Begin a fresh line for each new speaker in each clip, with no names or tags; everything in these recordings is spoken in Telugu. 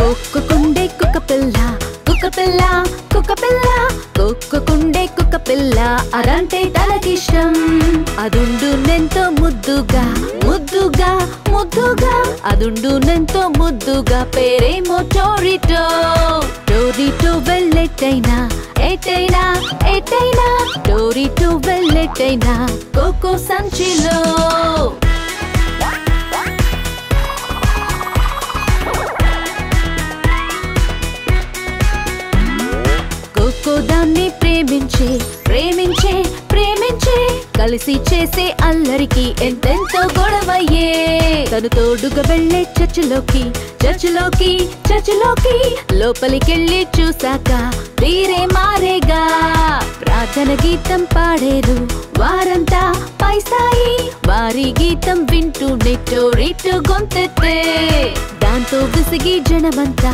కోక్కుకుండే కుక్కపిల్ల కుక్కపిల్ల కుక్కపిల్ల కోక్కుకుండే కుక్కపిల్ల అదంటే తనకిష్టం అదుండునెంతో ముద్దుగా ముద్దుగా ముద్దుగా అదుండునెంతో ముద్దుగా పేరేమో టోరిటో టోరిటో వెళ్ళెట్టైనా ఎటైనా ఎటైనా టోరిటో వెళ్ళెట్టైనా కోకో సంచిలో దాన్ని ప్రేమించే ప్రేమించే ప్రేమించే కలిసి చేసే అల్లరికి ఎంతెంతో గొడవయ్యే తను తోడుగా వెళ్లే చర్చిలోకి చర్చిలోకి చర్చిలోకి లోపలికెళ్ళి చూసాక తీరే మారేగా ప్రార్థన గీతం పాడేరు వారంతా పై స్థాయి వారి గీతం వింటూనే టోరిటో గొంతెత్తే దాంతో విసిగి జనమంతా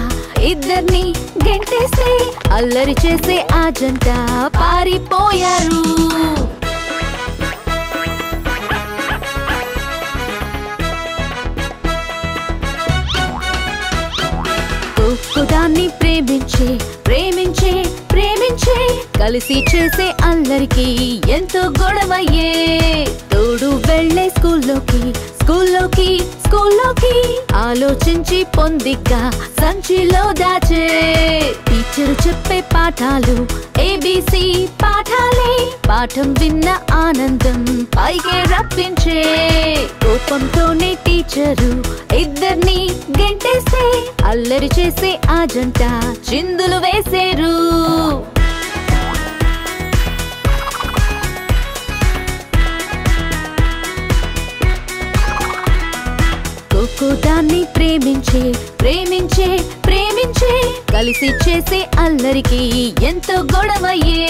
ఇద్దరిని గెంటేస్తే అల్లరి చేసే ఆ జంట పారిపోయారు దాన్ని ప్రేమించే ప్రేమించే ప్రేమించే కలిసి చేసే అల్లరికి ఎంతో గొడవయ్యే తోడు వెళ్లే స్కూల్లోకి స్కూల్లోకి స్కూల్లోకి ఆలోచించి పొందిక సంచిలో దాచే టీచరు చెప్పే పాఠాలు ఏబిసి పాఠాలే పాఠం విన్న ఆనందం పైకి రప్పించే కోపంతోనే టీచరు ఇద్దరిని గెంటేస్తే అల్లరి చేసే ఆ జంట చిందులు వేసేరు దాన్ని ప్రేమించే ప్రేమించే ప్రేమించే కలిసి చేసే అల్లరికి ఎంతో గొడవయ్యే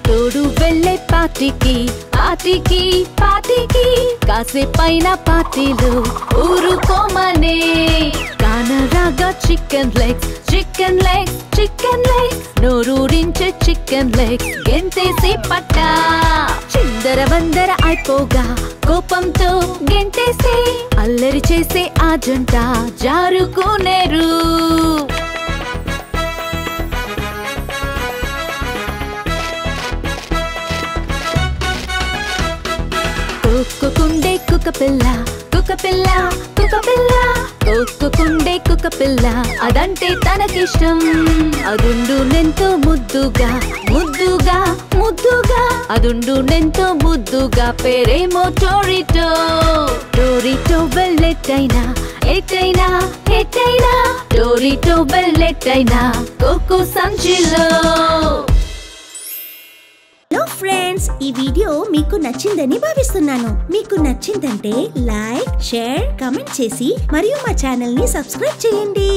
తోడు వెళ్లే పార్టీకి పార్టీకి పార్టీకి కాసేపైన పార్టీలో ఊరుకోమనే కానరాగా chicken legs chicken legs chicken legs నోరూరించే చికెన్ లెగ్స్ గెంతేసి పట్టా చిందర వందర అయిపోగా కోపంతో గెంటేస్తే అల్లరి చేసే ఆ జంట జారుకునేరు కోక్కుకుండే కుక్కపిల్ల కుక్కపిల్ల కుక్కపిల్ల కోక్కుకుండే కుక్కపిల్ల అదంటే తనకిష్టం అదుండునెంతో ముద్దుగా ముద్దుగా ముద్దుగా అదుండునెంతో ముద్దుగా పేరేమో టోరిటో టోరిటో వెళ్ళెట్టైనా ఎటైనా ఎటైనా టోరిటో వెళ్ళెట్టైనా కోకో సంచిలో
హలో ఫ్రెండ్స్, ఈ వీడియో మీకు నచ్చిందని భావిస్తున్నాను. మీకు నచ్చిందంటే లైక్, షేర్, కామెంట్ చేసి మరియు మా ఛానల్ ని సబ్స్క్రైబ్ చేయండి.